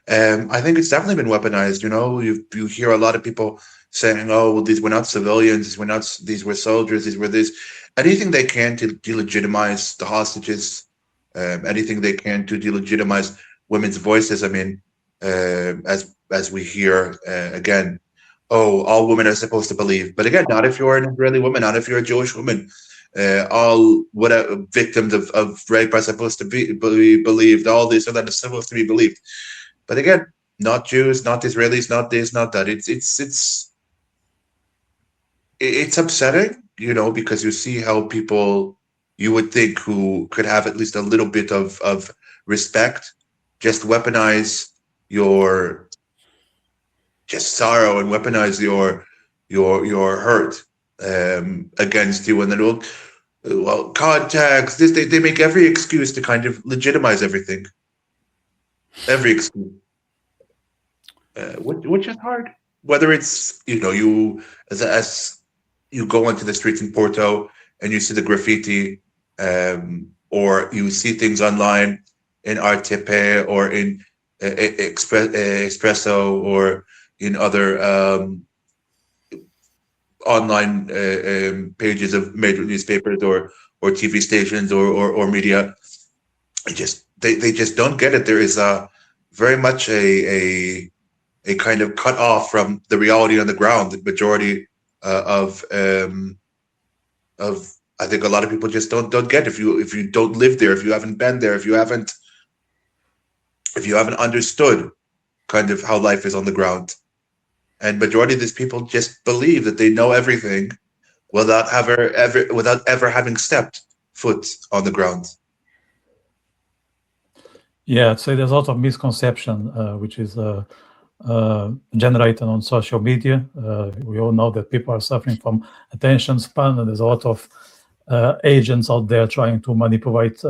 I think it's definitely been weaponized. You hear a lot of people saying, "Oh, well, these were not civilians. These were soldiers. These were this." Anything they can to delegitimize the hostages. Anything they can to delegitimize women's voices. I mean, as we hear again, oh, all women are supposed to believe, but again, not if you're an Israeli woman, not if you're a Jewish woman. All victims of rape are supposed to be believed. All this or that is supposed to be believed. But again, not Jews, not Israelis, not this, not that. It's upsetting, because you see how people you would think who could have at least a little bit of respect just weaponize your just sorrow and weaponize your hurt against you, and then well, contacts this they make every excuse to kind of legitimize every excuse, which is hard. Whether it's you as you go onto the streets in Porto and you see the graffiti, or you see things online in RTP or in Espresso or in other online pages of major newspapers or TV stations or media. They just don't get it. There is a very much a kind of cut off from the reality on the ground. The majority of I think a lot of people just don't get if you don't live there, if you haven't been there, if you haven't understood kind of how life is on the ground. And majority of these people just believe that they know everything without ever having stepped foot on the ground. Yeah, I'd say there's a lot of misconception which is generated on social media. We all know that people are suffering from attention span, and there's a lot of agents out there trying to manipulate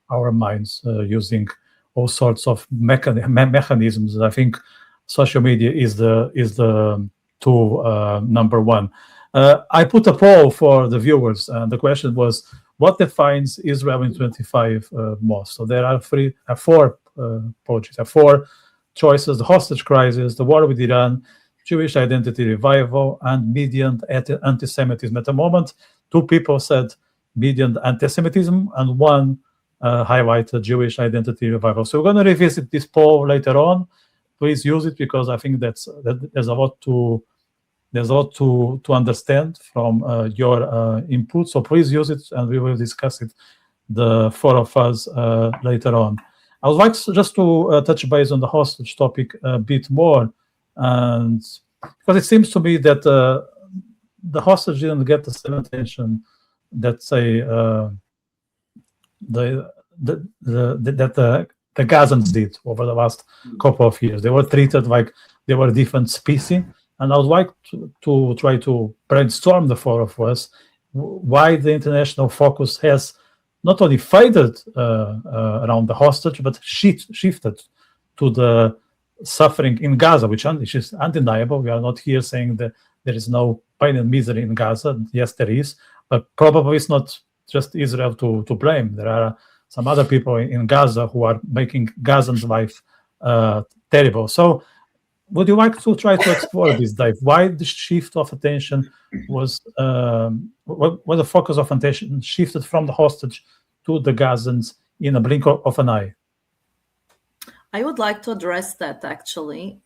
our minds using all sorts of mechanisms. I think social media is the tool number one. I put a poll for the viewers, and the question was, what defines Israel in 25 most? So there are four approaches, four choices: the hostage crisis, the war with Iran, Jewish identity revival, and media anti-Semitism. At the moment, two people said media anti-Semitism, and one highlighted Jewish identity revival. So we're going to revisit this poll later on. Please use it, because I think that there's a lot to understand from your input. So please use it, and we will discuss it, the four of us, later on. I would like just to touch base on the hostage topic a bit more, and because it seems to me that the hostage didn't get the same attention that, say, that the Gazans did over the last couple of years. They were treated like they were a different species, and I would like to try to brainstorm, the four of us, why the international focus has not only faded around the hostage, but shifted to the suffering in Gaza, which is undeniable. We are not here saying that there is no pain and misery in Gaza. Yes, there is, but probably it's not just Israel to blame. There are some other people in Gaza who are making Gazans' life terrible. So would you like to try to explore this, Dave? Why the shift of attention was, why the focus of attention shifted from the hostage to the Gazans in a blink of an eye? I would like to address that, actually.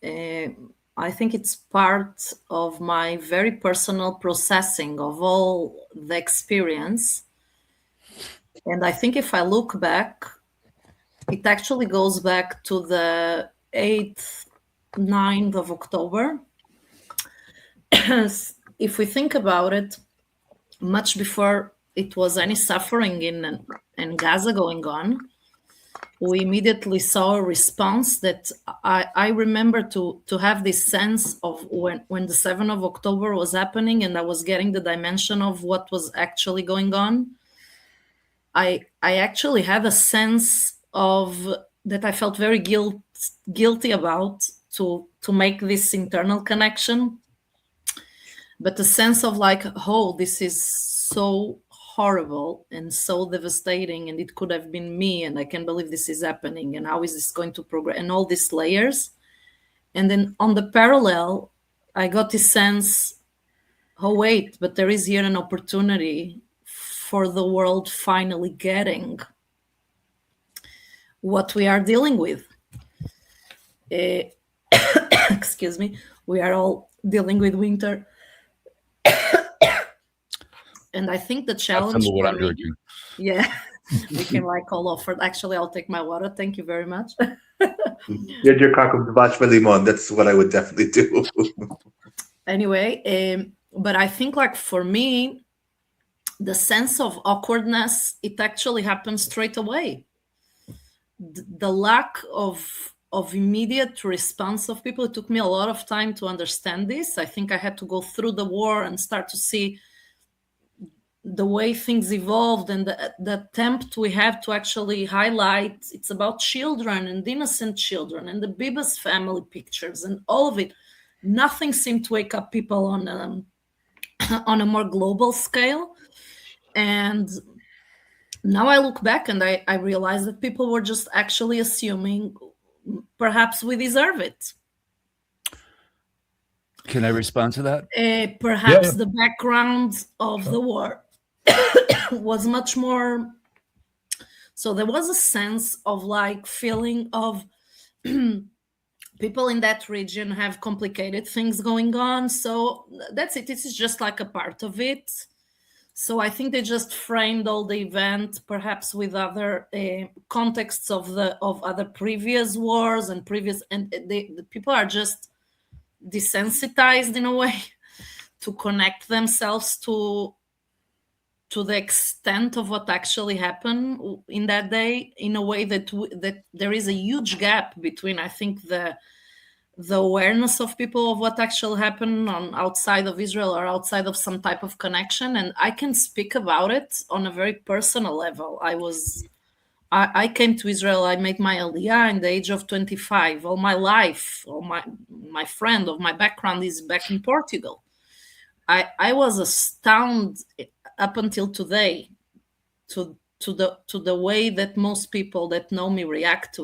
I think it's part of my very personal processing of all the experience. And I think if I look back, it actually goes back to the 8th, 9th of October. If we think about it, much before it was any suffering in Gaza going on, we immediately saw a response that I remember to have this sense of when the 7th of October was happening and I was getting the dimension of what was actually going on. I actually had a sense of that I felt very guilty about to make this internal connection, but a sense of like, oh, this is so horrible and so devastating, and it could have been me, and I can't believe this is happening, and how is this going to progress, and all these layers. And then on the parallel, I got this sense, oh wait, but there is here an opportunity for the world finally getting what we are dealing with. Excuse me, we are all dealing with winter. And I think the challenge That's some of what for I'm me, drinking. yeah, we can like all offer. Actually, I'll take my water. Thank you very much. You're your kakubach limon. That's what I would definitely do. Anyway, but I think like for me, the sense of awkwardness, it actually happens straight away. The lack of immediate response of people, it took me a lot of time to understand this. I think I had to go through the war and start to see the way things evolved, and the attempt we have to actually highlight it's about children and innocent children and the Bibas family pictures and all of it. Nothing seemed to wake up people on a more global scale. And now I look back and I realize that people were just actually assuming perhaps we deserve it. Can I respond to that? Perhaps Yeah. the background of the war was much more. So there was a sense of like feeling of people in that region have complicated things going on. So that's it. This is just like a part of it. So I think they just framed all the event perhaps with other contexts of other previous wars and the people are just desensitized in a way to connect themselves to the extent of what actually happened in that day, in a way that there is a huge gap between, I think, the awareness of people of what actually happened on outside of Israel or outside of some type of connection. And I can speak about it on a very personal level. I came to Israel, I made my Aliyah in the age of 25. All my life, all my friend of my background is back in Portugal. I was astounded up until today to the way that most people that know me react to